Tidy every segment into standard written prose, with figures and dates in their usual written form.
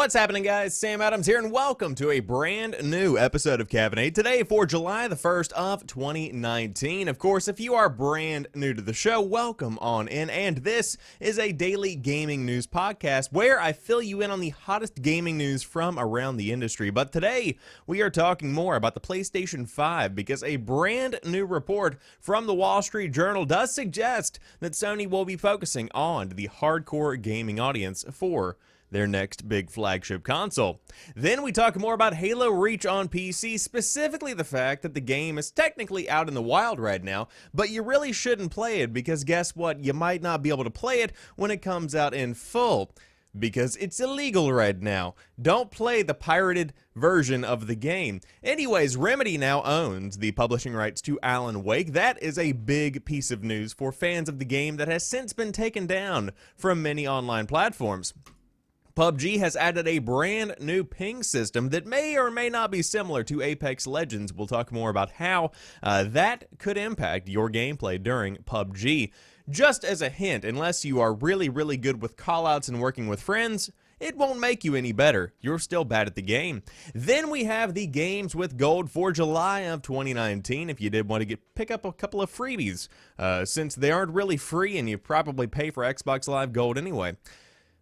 What's happening, guys? Sam Adams here, and welcome to a brand new episode of Caffeinate today for July the 1st of 2019. Of course, if you are brand new to the show, welcome on in, and this is a daily gaming news podcast where I fill you in on the hottest gaming news from around the industry. But today, we are talking more about the PlayStation 5 because a brand new report from the Wall Street Journal does suggest that Sony will be focusing on the hardcore gaming audience for their next big flagship console. Then we talk more about Halo Reach on PC, specifically the fact that the game is technically out in the wild right now, but you really shouldn't play it because guess what? You might not be able to play it when it comes out in full, because it's illegal right now. Don't play the pirated version of the game. Anyways, Remedy now owns the publishing rights to Alan Wake. That is a big piece of news for fans of the game that has since been taken down from many online platforms. PUBG has added a brand new ping system that may or may not be similar to Apex Legends. We'll talk more about how that could impact your gameplay during PUBG. Just as a hint, unless you are really good with callouts and working with friends, it won't make you any better. You're still bad at the game. Then we have the games with gold for July of 2019. If you did want to pick up a couple of freebies, since they aren't really free and you probably pay for Xbox Live Gold anyway.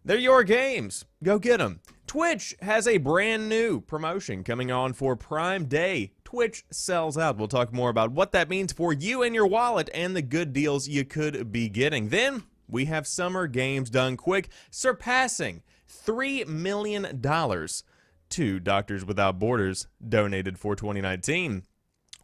They're your games. Go get them. Twitch has a brand new promotion coming on for Prime Day. Twitch sells out. We'll talk more about what that means for you and your wallet and the good deals you could be getting. Then we have Summer Games Done Quick surpassing $3 million to Doctors Without Borders donated for 2019.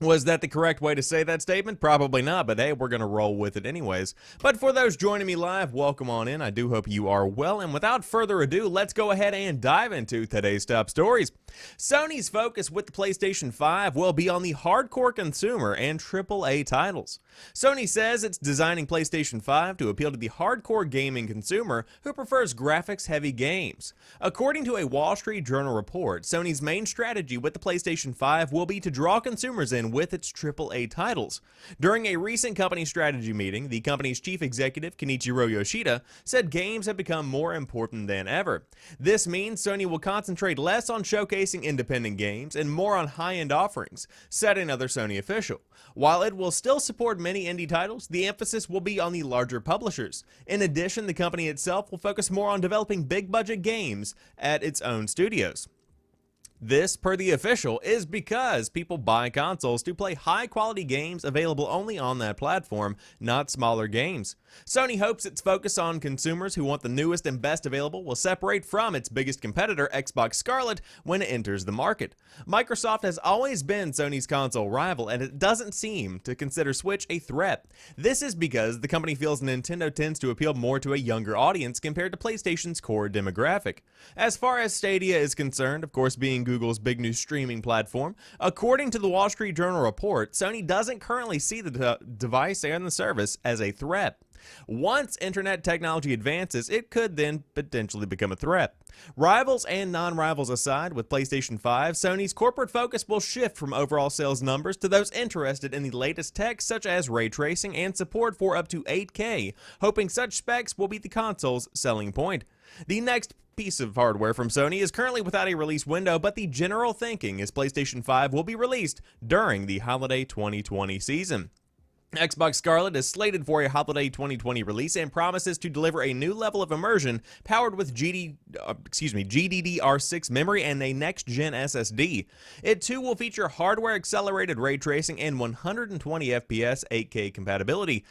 Was that the correct way to say that statement? Probably not, but hey, we're going to roll with it anyways. But for those joining me live, welcome on in. I do hope you are well, and without further ado, let's go ahead and dive into today's top stories. Sony's focus with the PlayStation 5 will be on the hardcore consumer and AAA titles. Sony says it's designing PlayStation 5 to appeal to the hardcore gaming consumer who prefers graphics-heavy games. According to a Wall Street Journal report, Sony's main strategy with the PlayStation 5 will be to draw consumers in with its AAA titles. During a recent company strategy meeting, the company's chief executive, Kenichiro Yoshida, said games have become more important than ever. This means Sony will concentrate less on showcasing independent games and more on high-end offerings, said another Sony official. While it will still support many indie titles, the emphasis will be on the larger publishers. In addition, the company itself will focus more on developing big-budget games at its own studios. This, per the official, is because people buy consoles to play high-quality games available only on that platform, not smaller games. Sony hopes its focus on consumers who want the newest and best available will separate from its biggest competitor, Xbox Scarlett, when it enters the market. Microsoft has always been Sony's console rival, and it doesn't seem to consider Switch a threat. This is because the company feels Nintendo tends to appeal more to a younger audience compared to PlayStation's core demographic. As far as Stadia is concerned, of course being Google's big new streaming platform, according to the Wall Street Journal report, Sony doesn't currently see the device and the service as a threat. Once internet technology advances, it could then potentially become a threat. Rivals and non-rivals aside, with PlayStation 5, Sony's corporate focus will shift from overall sales numbers to those interested in the latest tech such as ray tracing and support for up to 8K, hoping such specs will be the console's selling point. The next piece of hardware from Sony is currently without a release window, but the general thinking is PlayStation 5 will be released during the holiday 2020 season. Xbox Scarlett is slated for a holiday 2020 release and promises to deliver a new level of immersion powered with GDDR6 memory and a next-gen SSD. It too will feature hardware-accelerated ray tracing and 120 FPS 8K compatibility.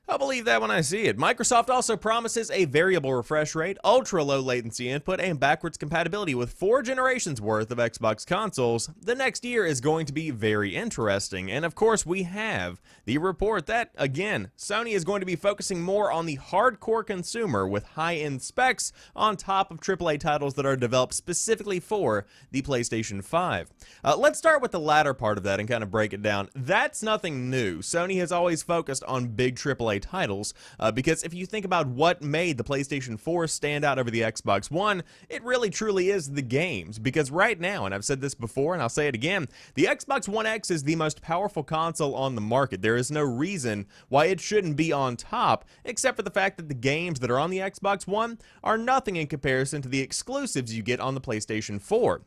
I'll believe that when I see it. Microsoft also promises a variable refresh rate, ultra-low latency input, and backwards compatibility with 4 generations worth of Xbox consoles. The next year is going to be very interesting, and of course we have the report that, again, Sony is going to be focusing more on the hardcore consumer with high-end specs on top of AAA titles that are developed specifically for the PlayStation 5. Let's start with the latter part of that and kind of break it down. That's nothing new. Sony has always focused on big AAA AAA titles, because if you think about what made the PlayStation 4 stand out over the Xbox One, it really truly is the games, because right now, and I've said this before and I'll say it again, the Xbox One X is the most powerful console on the market. There is no reason why it shouldn't be on top, except for the fact that the games that are on the Xbox One are nothing in comparison to the exclusives you get on the PlayStation 4.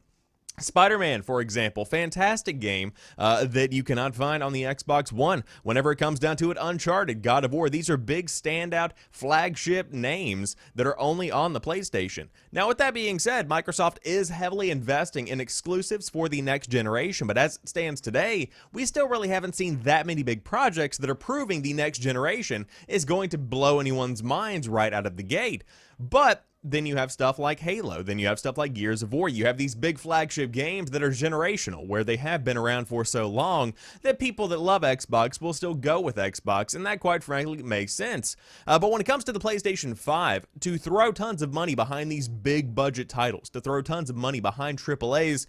Spider-Man, for example, fantastic game that you cannot find on the Xbox One. Whenever it comes down to it, Uncharted, God of War, these are big standout flagship names that are only on the PlayStation. Now, with that being said, Microsoft is heavily investing in exclusives for the next generation, but as it stands today, we still really haven't seen that many big projects that are proving the next generation is going to blow anyone's minds right out of the gate. But then you have stuff like Halo, then you have stuff like Gears of War, you have these big flagship games that are generational, where they have been around for so long that people that love Xbox will still go with Xbox, and that quite frankly makes sense. But when it comes to the PlayStation 5, to throw tons of money behind these big budget titles, to throw tons of money behind AAAs,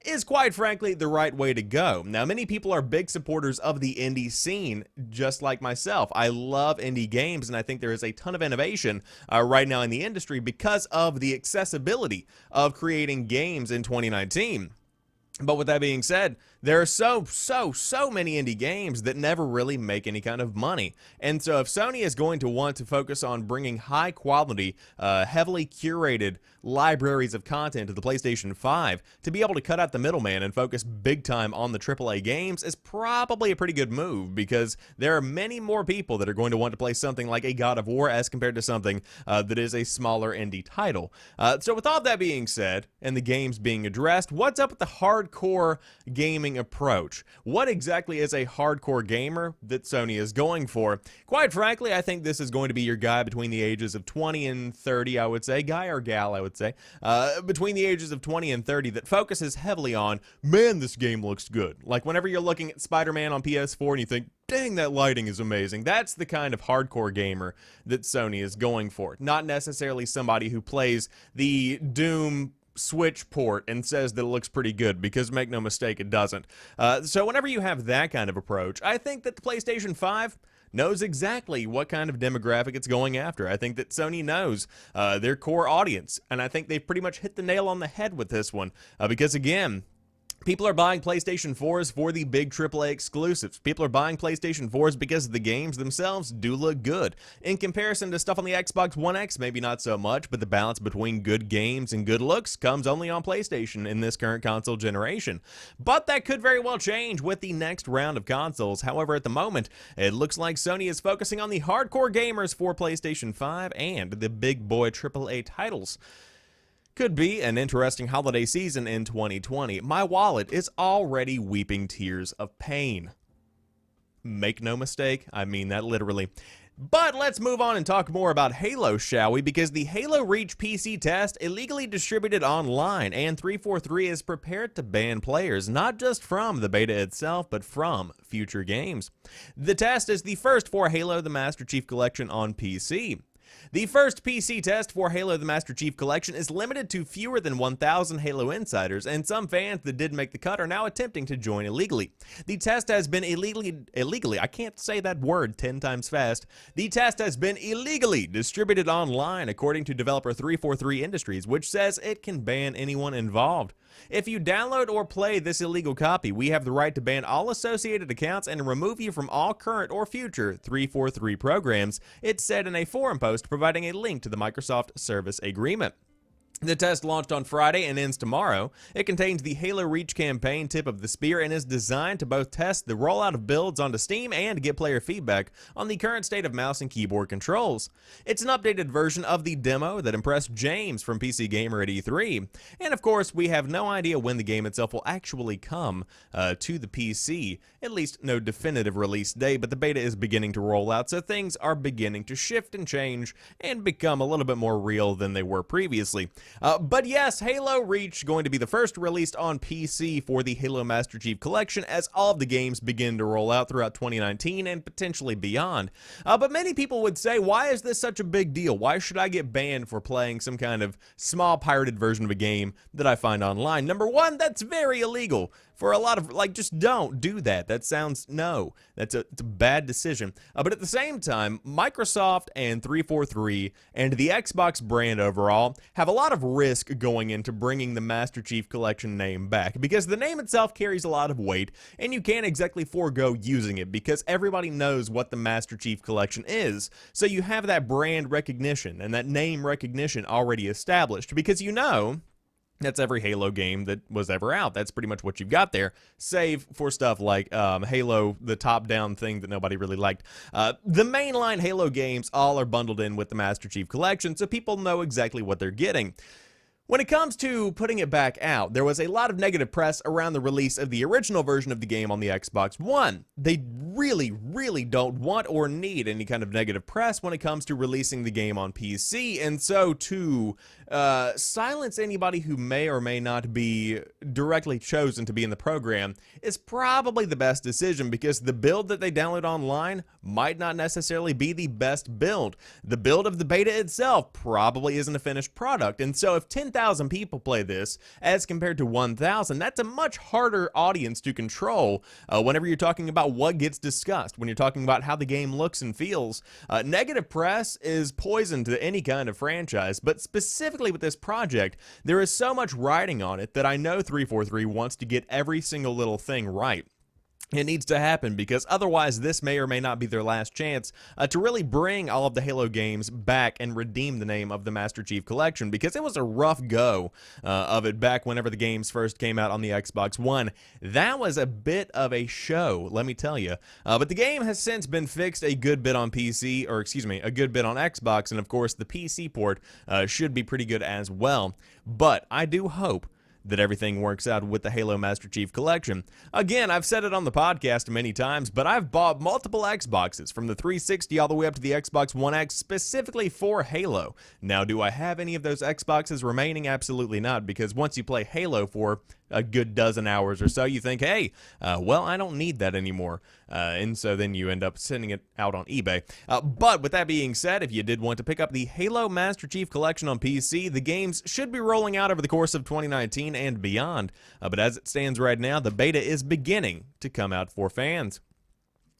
is quite frankly the right way to go. Now, many people are big supporters of the indie scene, just like myself. I love indie games, and I think there is a ton of innovation right now in the industry because of the accessibility of creating games in 2019. But with that being said, there are so many indie games that never really make any kind of money. And so if Sony is going to want to focus on bringing high quality, heavily curated libraries of content to the PlayStation 5, to be able to cut out the middleman and focus big time on the AAA games is probably a pretty good move, because there are many more people that are going to want to play something like a God of War as compared to something that is a smaller indie title. So with all that being said, and the games being addressed, what's up with the hardcore gaming approach? What exactly is a hardcore gamer that Sony is going for? Quite frankly, I think this is going to be your guy between the ages of 20 and 30, I would say. Guy or gal, I would say. Between the ages of 20 and 30 that focuses heavily on, man, this game looks good. Like whenever you're looking at Spider-Man on PS4 and you think, dang, that lighting is amazing. That's the kind of hardcore gamer that Sony is going for. Not necessarily somebody who plays the Doom Switch port and says that it looks pretty good, because make no mistake, it doesn't. So whenever you have that kind of approach, I think that the PlayStation 5 knows exactly what kind of demographic it's going after. I think that Sony knows their core audience, and I think they've pretty much hit the nail on the head with this one, because again, people are buying PlayStation 4s for the big AAA exclusives. People are buying PlayStation 4s because the games themselves do look good. In comparison to stuff on the Xbox One X, maybe not so much, but the balance between good games and good looks comes only on PlayStation in this current console generation. But that could very well change with the next round of consoles. However, at the moment, it looks like Sony is focusing on the hardcore gamers for PlayStation 5 and the big boy AAA titles. Could be an interesting holiday season in 2020. My wallet is already weeping tears of pain. Make no mistake, I mean that literally. But let's move on and talk more about Halo, shall we? Because the Halo Reach PC test illegally distributed online, and 343 is prepared to ban players, not just from the beta itself, but from future games. The test is the first for Halo the Master Chief Collection on PC. The first PC test for Halo the Master Chief Collection is limited to fewer than 1,000 Halo insiders, and some fans that did make the cut are now attempting to join illegally. The test has been illegally, I can't say that word 10 times fast. The test has been illegally distributed online, according to developer 343 Industries, which says it can ban anyone involved. If you download or play this illegal copy, we have the right to ban all associated accounts and remove you from all current or future 343 programs, it said in a forum post providing a link to the Microsoft Service Agreement. The test launched on Friday and ends tomorrow. It contains the Halo Reach campaign Tip of the Spear and is designed to both test the rollout of builds onto Steam and get player feedback on the current state of mouse and keyboard controls. It's an updated version of the demo that impressed James from PC Gamer at E3. And of course, we have no idea when the game itself will actually come to the PC. At least no definitive release date, but the beta is beginning to roll out, so things are beginning to shift and change and become a little bit more real than they were previously. But yes, Halo Reach going to be the first released on PC for the Halo Master Chief Collection as all of the games begin to roll out throughout 2019 and potentially beyond. But many people would say, why is this such a big deal? Why should I get banned for playing some kind of small pirated version of a game that I find online? Number one, that's very illegal. For a lot of, just don't do that. That sounds, no, it's a bad decision. But at the same time, Microsoft and 343 and the Xbox brand overall have a lot of risk going into bringing the Master Chief Collection name back, because the name itself carries a lot of weight, and you can't exactly forego using it because everybody knows what the Master Chief Collection is. So you have that brand recognition and that name recognition already established, because you know that's every Halo game that was ever out. That's pretty much what you've got there, save for stuff like Halo, the top-down thing that nobody really liked. The mainline Halo games all are bundled in with the Master Chief Collection, so people know exactly what they're getting. When it comes to putting it back out, there was a lot of negative press around the release of the original version of the game on the Xbox One. They really don't want or need any kind of negative press when it comes to releasing the game on PC, and so to silence anybody who may or may not be directly chosen to be in the program is probably the best decision, because the build that they download online might not necessarily be the best build. The build of the beta itself probably isn't a finished product, and so if 10,000 people play this as compared to 1,000, that's a much harder audience to control whenever you're talking about what gets discussed, when you're talking about how the game looks and feels. Negative press is poison to any kind of franchise, but specifically with this project, there is so much riding on it that I know 343 wants to get every single little thing right. It needs to happen, because otherwise this may or may not be their last chance to really bring all of the Halo games back and redeem the name of the Master Chief Collection, because it was a rough go of it back whenever the games first came out on the Xbox One. That was a bit of a show, let me tell you. But the game has since been fixed a good bit on PC, or excuse me, a good bit on Xbox, and of course the PC port should be pretty good as well. But I do hope that everything works out with the Halo Master Chief Collection. Again, I've said it on the podcast many times, but I've bought multiple Xboxes, from the 360 all the way up to the Xbox One X, specifically for Halo. Now, do I have any of those Xboxes remaining? Absolutely not, because once you play Halo for a good dozen hours or so, you think, hey, well, I don't need that anymore. And so then you end up sending it out on eBay. But with that being said, if you did want to pick up the Halo Master Chief Collection on PC, the games should be rolling out over the course of 2019 and beyond. But as it stands right now, the beta is beginning to come out for fans.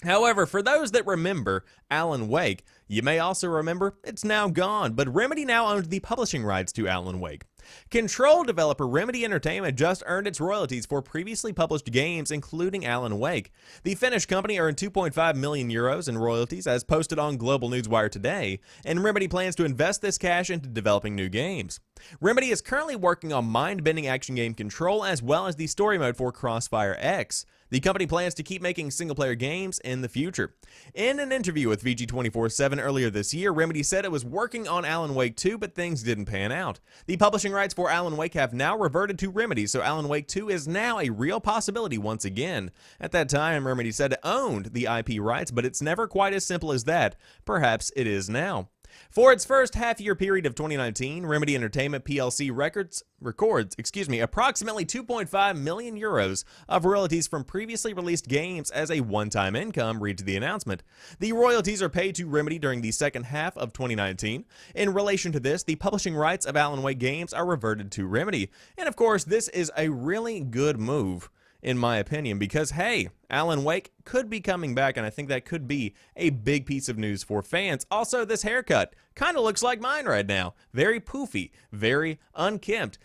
However, for those that remember Alan Wake, you may also remember it's now gone, but Remedy now owns the publishing rights to Alan Wake. Control developer Remedy Entertainment just earned its royalties for previously published games, including Alan Wake. The Finnish company earned 2.5 million euros in royalties, as posted on Global Newswire today, and Remedy plans to invest this cash into developing new games. Remedy is currently working on mind-bending action game Control, as well as the story mode for Crossfire X. The company plans to keep making single-player games in the future. In an interview with VG247 earlier this year, Remedy said it was working on Alan Wake 2, but things didn't pan out. The publishing rights for Alan Wake have now reverted to Remedy, so Alan Wake 2 is now a real possibility once again. At that time, Remedy said it owned the IP rights, but it's never quite as simple as that. Perhaps it is now. For its first half-year period of 2019, Remedy Entertainment plc records approximately 2.5 million euros of royalties from previously released games as a one-time income, reads the announcement. The royalties are paid to Remedy during the second half of 2019. In relation to this, the publishing rights of Alan Wake games are reverted to Remedy. And of course, this is a really good move, in my opinion, because, hey, Alan Wake could be coming back, and I think that could be a big piece of news for fans. Also, this haircut kind of looks like mine right now. Very poofy, very unkempt,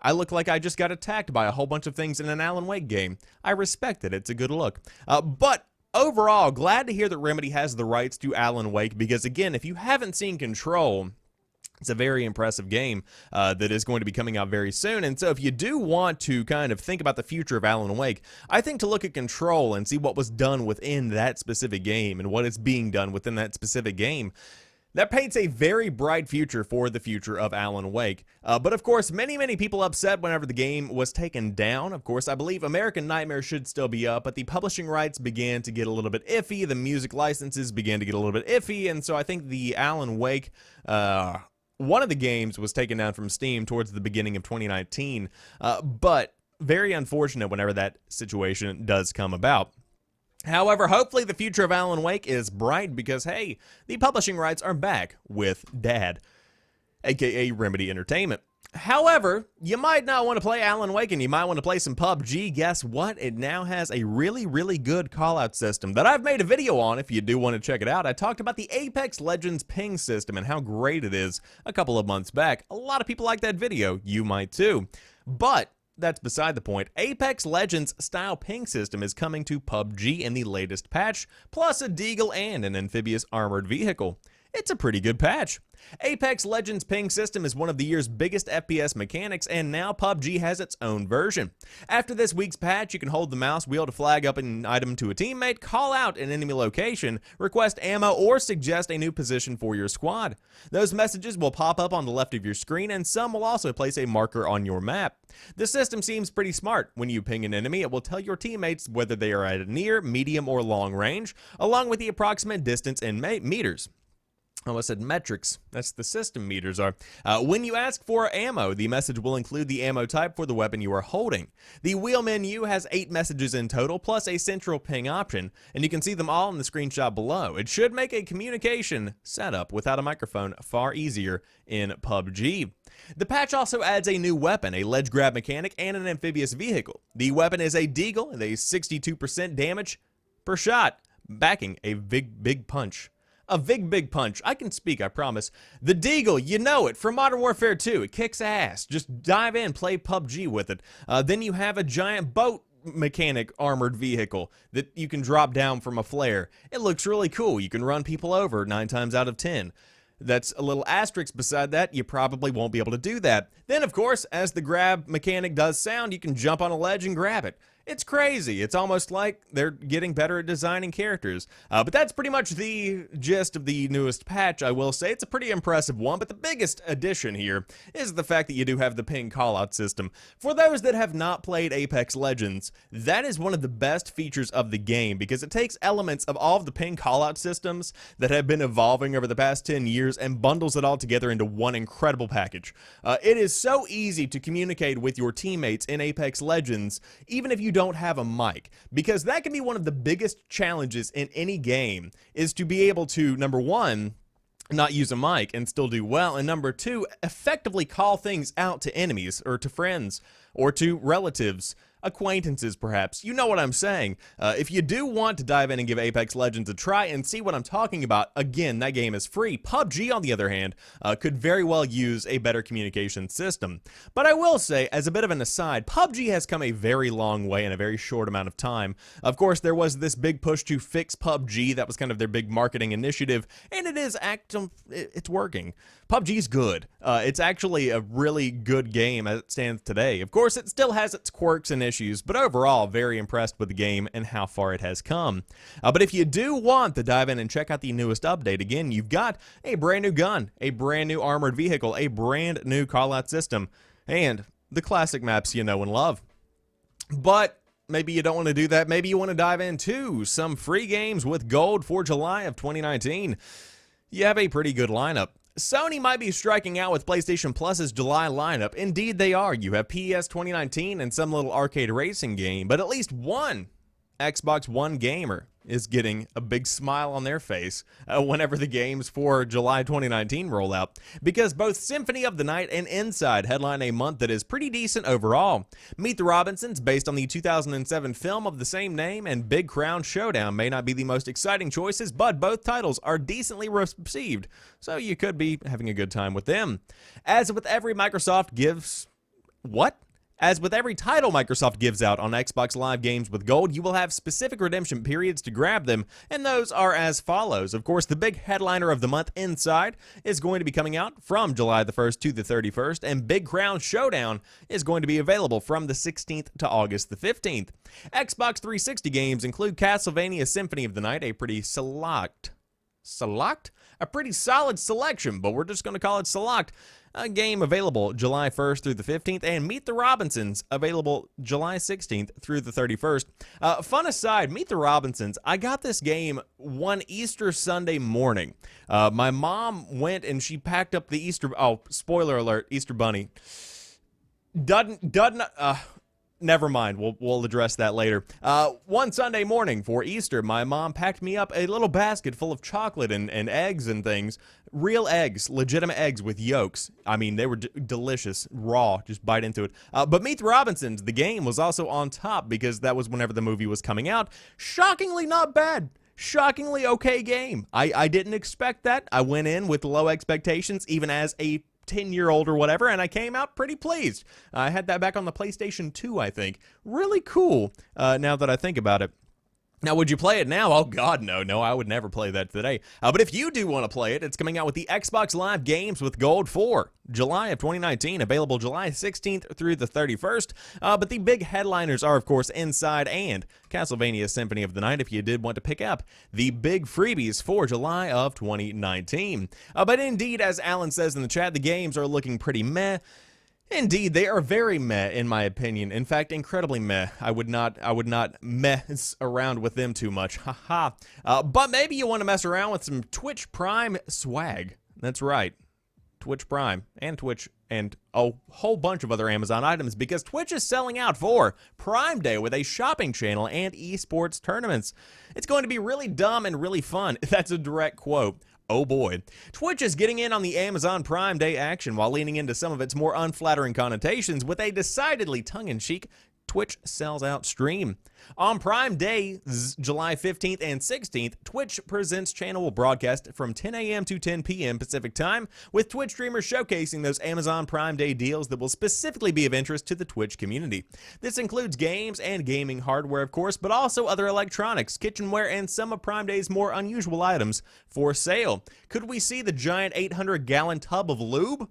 I look like I just got attacked by a whole bunch of things in an Alan Wake game. I respect it. It's a good look. But overall, glad to hear that Remedy has the rights to Alan Wake, because, again, if you haven't seen Control, it's a very impressive game that is going to be coming out very soon. And so if you do want to kind of think about the future of Alan Wake, I think to look at Control and see what was done within that specific game and what is being done within that specific game, that paints a very bright future for the future of Alan Wake. But of course, many people upset whenever the game was taken down. Of course, I believe American Nightmare should still be up, but the publishing rights began to get a little bit iffy. The music licenses began to get a little bit iffy. And so I think the Alan Wake one of the games was taken down from Steam towards the beginning of 2019, but very unfortunate whenever that situation does come about. However, hopefully the future of Alan Wake is bright because, hey, the publishing rights are back with Dad, aka Remedy Entertainment. However, you might not want to play Alan Wake and you might want to play some PUBG. Guess what? It now has a really good callout system that I've made a video on if you do want to check it out. I talked about the Apex Legends ping system and how great it is a couple of months back. A lot of people like that video. You might too. But that's beside the point. Apex Legends style ping system is coming to PUBG in the latest patch, plus a deagle and an amphibious armored vehicle. It's a pretty good patch. Apex Legends ping system is one of the year's biggest FPS mechanics, and now PUBG has its own version. After this week's patch, you can hold the mouse wheel to flag up an item to a teammate, call out an enemy location, request ammo, or suggest a new position for your squad. Those messages will pop up on the left of your screen, and some will also place a marker on your map. The system seems pretty smart. When you ping an enemy, it will tell your teammates whether they are at a near, medium, or long range, along with the approximate distance in meters. I said metrics. That's the system meters are. When you ask for ammo, the message will include the ammo type for the weapon you are holding. The wheel menu has 8 messages in total, plus a central ping option, and you can see them all in the screenshot below. It should make a communication setup without a microphone far easier in PUBG. The patch also adds a new weapon, a ledge grab mechanic, and an amphibious vehicle. The weapon is a deagle with a 62% damage per shot, backing a big punch. A big punch. I can speak, I promise. The deagle, you know it, from Modern Warfare 2. It kicks ass. Just dive in, play PUBG with it. Then you have a giant boat mechanic armored vehicle that you can drop down from a flare. It looks really cool. You can run people over 9 times out of 10. That's a little asterisk beside that. You probably won't be able to do that. Then, of course, as the grab mechanic does sound, you can jump on a ledge and grab it. It's crazy. It's almost like they're getting better at designing characters. But that's pretty much the gist of the newest patch, I will say. It's a pretty impressive one, but the biggest addition here is the fact that you do have the ping callout system. For those that have not played Apex Legends, that is one of the best features of the game because it takes elements of all of the ping callout systems that have been evolving over the past 10 years and bundles it all together into one incredible package. It is so easy to communicate with your teammates in Apex Legends, even if you don't have a mic, because that can be one of the biggest challenges in any game, is to be able to, number one, not use a mic and still do well, and number two, effectively call things out to enemies or to friends or to relatives, acquaintances perhaps. You know what I'm saying. If you do want to dive in and give Apex Legends a try and see what I'm talking about, again, that game is free. PUBG, on the other hand, could very well use a better communication system. But I will say, as a bit of an aside, PUBG has come a very long way in a very short amount of time. Of course, there was this big push to fix PUBG. That was kind of their big marketing initiative, and it is it's working. PUBG's good. It's actually a really good game as it stands today. Of course, it still has its quirks and issues, but overall, very impressed with the game and how far it has come. But if you do want to dive in and check out the newest update, again, you've got a brand new gun, a brand new armored vehicle, a brand new callout system, and the classic maps you know and love. But maybe you don't want to do that. Maybe you want to dive into some free games with gold for July of 2019. You have a pretty good lineup. Sony might be striking out with PlayStation Plus's July lineup. Indeed they are. You have PES 2019 and some little arcade racing game, but at least one Xbox One gamer is getting a big smile on their face whenever the games for July 2019 roll out, because both Symphony of the Night and Inside headline a month that is pretty decent overall. Meet the Robinsons, based on the 2007 film of the same name, and Big Crown Showdown may not be the most exciting choices, but both titles are decently received, so you could be having a good time with them. As with every As with every title Microsoft gives out on Xbox Live games with gold, you will have specific redemption periods to grab them, and those are as follows. Of course, the big headliner of the month, Inside, is going to be coming out from July the 1st to the 31st, and Big Crown Showdown is going to be available from the 16th to August the 15th. Xbox 360 games include Castlevania Symphony of the Night, a pretty select Select? A pretty solid selection, but we're just going to call it Select. A game available July 1st through the 15th, and Meet the Robinsons available July 16th through the 31st. Fun aside, Meet the Robinsons, I got this game one Easter Sunday morning. My mom went and she packed up the Easter, oh, spoiler alert, Easter Bunny. Never mind. We'll address that later. One Sunday morning for Easter, my mom packed me up a little basket full of chocolate and eggs and things. Real eggs, legitimate eggs with yolks. I mean, they were delicious, raw. Just bite into it. But Meet the Robinsons, the game, was also on top because that was whenever the movie was coming out. Shockingly not bad. Shockingly okay game. I didn't expect that. I went in with low expectations, even as a 10-year-old or whatever, and I came out pretty pleased. I had that back on the PlayStation 2, I think. Really cool, now that I think about it. Now, would you play it now? Oh, God, no. No, I would never play that today. But if you do want to play it, it's coming out with the Xbox Live Games with Gold 4, July of 2019, available July 16th through the 31st. But the big headliners are, of course, Inside and Castlevania Symphony of the Night, if you did want to pick up the big freebies for July of 2019. But indeed, as Alan says in the chat, the games are looking pretty meh. Indeed, they are very meh, in my opinion. In fact, incredibly meh. I would not mess around with them too much. Haha. But maybe you want to mess around with some Twitch Prime swag. That's right. Twitch Prime and Twitch and a whole bunch of other Amazon items, because Twitch is selling out for Prime Day with a shopping channel and esports tournaments. It's going to be really dumb and really fun. That's a direct quote. Oh boy. Twitch is getting in on the Amazon Prime Day action while leaning into some of its more unflattering connotations with a decidedly tongue-in-cheek Twitch sells out stream. On Prime Day, July 15th and 16th, Twitch Presents channel will broadcast from 10 a.m. to 10 p.m. Pacific Time, with Twitch streamers showcasing those Amazon Prime Day deals that will specifically be of interest to the Twitch community. This includes games and gaming hardware, of course, but also other electronics, kitchenware, and some of Prime Day's more unusual items for sale. Could we see the giant 800-gallon tub of lube?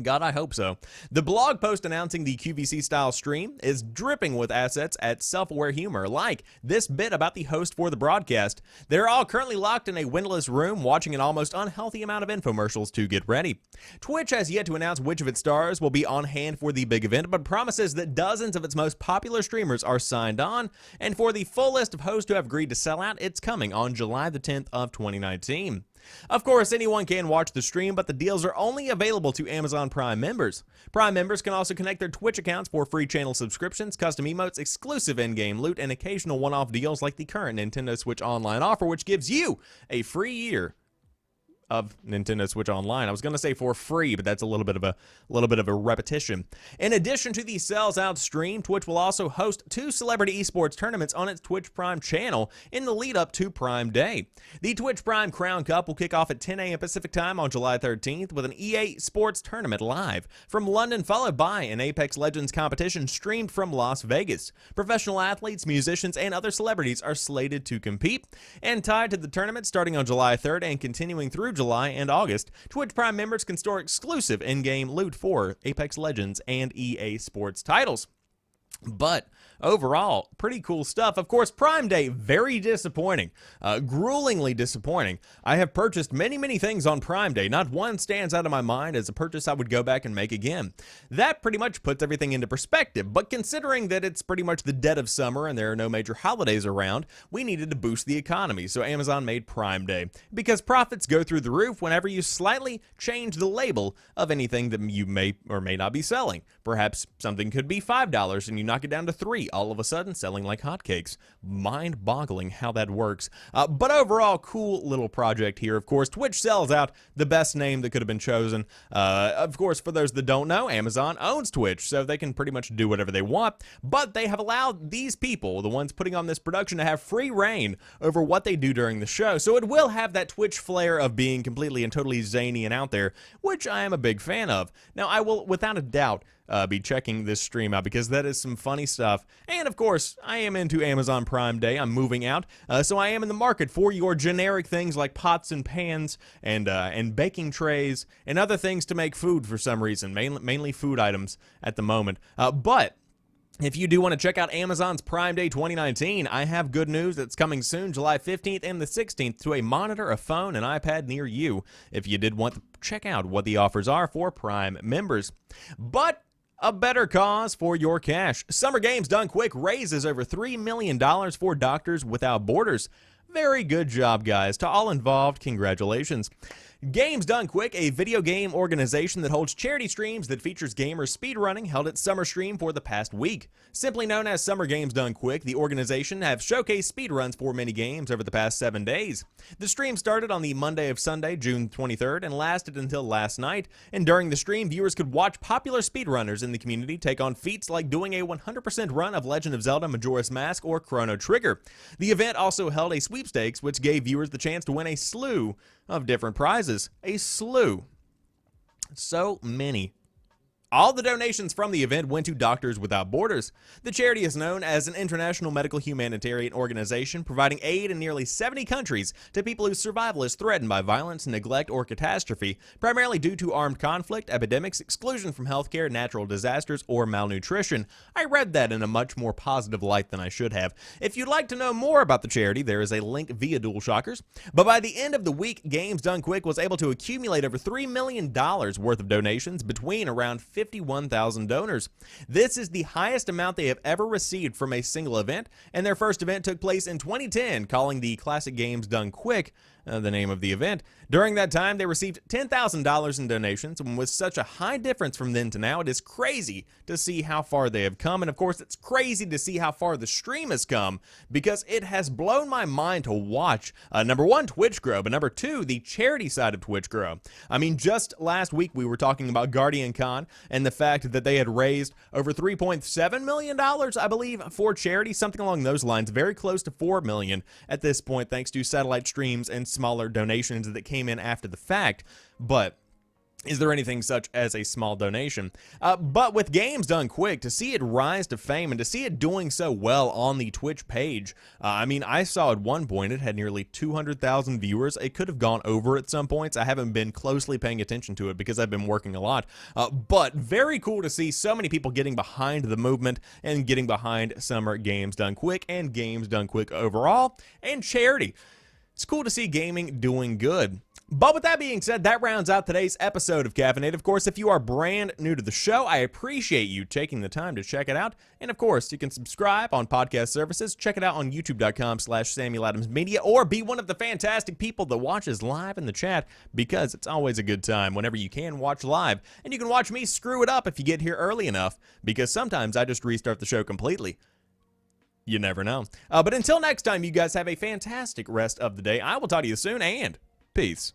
God, I hope so. The blog post announcing the QVC-style stream is dripping with assets at self-aware humor, like this bit about the host for the broadcast. They're all currently locked in a windowless room watching an almost unhealthy amount of infomercials to get ready. Twitch has yet to announce which of its stars will be on hand for the big event, but promises that dozens of its most popular streamers are signed on, and for the full list of hosts who have agreed to sell out, it's coming on July the 10th of 2019. Of course, anyone can watch the stream, but the deals are only available to Amazon Prime members. Prime members can also connect their Twitch accounts for free channel subscriptions, custom emotes, exclusive in-game loot, and occasional one-off deals like the current Nintendo Switch Online offer, which gives you a free year of Nintendo Switch Online. I was going to say for free, but that's a little bit of a repetition. In addition to the sells out stream, Twitch will also host 2 celebrity esports tournaments on its Twitch Prime channel in the lead up to Prime Day. The Twitch Prime Crown Cup will kick off at 10 a.m. Pacific Time on July 13th with an EA Sports tournament live from London, followed by an Apex Legends competition streamed from Las Vegas. Professional athletes, musicians, and other celebrities are slated to compete. And tied to the tournament starting on July 3rd and continuing through July and August, Twitch Prime members can store exclusive in-game loot for Apex Legends and EA Sports titles. But overall, pretty cool stuff. Of course, Prime Day, very disappointing. Gruelingly disappointing. I have purchased many things on Prime Day. Not one stands out of my mind as a purchase I would go back and make again. That pretty much puts everything into perspective, but considering that it's pretty much the dead of summer and there are no major holidays around, we needed to boost the economy, so Amazon made Prime Day. Because profits go through the roof whenever you slightly change the label of anything that you may or may not be selling. Perhaps something could be $5 and you knock it down to $3, all of a sudden selling like hotcakes. Mind-boggling how that works. But overall, cool little project here. Of course, Twitch sells out, the best name that could have been chosen. Of course, for those that don't know, Amazon owns Twitch, so they can pretty much do whatever they want, but they have allowed these people, the ones putting on this production, to have free reign over what they do during the show, so it will have that Twitch flair of being completely and totally zany and out there, which I am a big fan of. Now, I will, without a doubt, be checking this stream out because that is some funny stuff. And of course, I am into Amazon Prime Day. I'm moving out, so I am in the market for your generic things like pots and pans and baking trays and other things to make food for some reason, mainly food items at the moment. But If you do want to check out Amazon's Prime Day 2019, I have good news. It's coming soon, July 15th and the 16th, to a monitor, a phone, and iPad near you, if you did want to check out what the offers are for Prime members. But a better cause for your cash. Summer Games Done Quick raises over $3 million for Doctors Without Borders. Very good job, guys. To all involved, congratulations. Games Done Quick, a video game organization that holds charity streams that features gamers speedrunning, held its summer stream for the past week. Simply known as Summer Games Done Quick, the organization have showcased speedruns for many games over the past 7 days. The stream started on the Monday of Sunday, June 23rd, and lasted until last night, and during the stream, viewers could watch popular speedrunners in the community take on feats like doing a 100% run of Legend of Zelda Majora's Mask or Chrono Trigger. The event also held a sweepstakes, which gave viewers the chance to win a slew of different prizes. A slew. So many. All the donations from the event went to Doctors Without Borders. The charity is known as an international medical humanitarian organization providing aid in nearly 70 countries to people whose survival is threatened by violence, neglect, or catastrophe, primarily due to armed conflict, epidemics, exclusion from healthcare, natural disasters, or malnutrition. I read that in a much more positive light than I should have. If you'd like to know more about the charity, there is a link via DualShockers. But by the end of the week, Games Done Quick was able to accumulate over $3 million worth of donations between around 51,000 donors. This is the highest amount they have ever received from a single event, and their first event took place in 2010, calling the Classic Games Done Quick the name of the event. During that time, they received $10,000 in donations, and with such a high difference from then to now, it is crazy to see how far they have come, and of course, it's crazy to see how far the stream has come, because it has blown my mind to watch, number one, Twitch grow, but number two, the charity side of Twitch grow. I mean, just last week, we were talking about Guardian Con, and the fact that they had raised over $3.7 million, I believe, for charity, something along those lines, very close to $4 million at this point, thanks to satellite streams and smaller donations that came in after the fact. But is there anything such as a small donation? But with Games Done Quick, to see it rise to fame and to see it doing so well on the Twitch page, I mean, I saw at one point it had nearly 200,000 viewers. It could have gone over at some points. I haven't been closely paying attention to it because I've been working a lot. But very cool to see so many people getting behind the movement and getting behind Summer Games Done Quick and Games Done Quick overall and charity. It's cool to see gaming doing good. But with that being said, that rounds out today's episode of Caffeinate. Of course, if you are brand new to the show, I appreciate you taking the time to check it out. And of course, you can subscribe on podcast services. Check it out on youtube.com/SamuelAdamsMedia, or be one of the fantastic people that watches live in the chat, because it's always a good time whenever you can watch live. And you can watch me screw it up if you get here early enough, because sometimes I just restart the show completely. You never know. But until next time, you guys have a fantastic rest of the day. I will talk to you soon, and peace.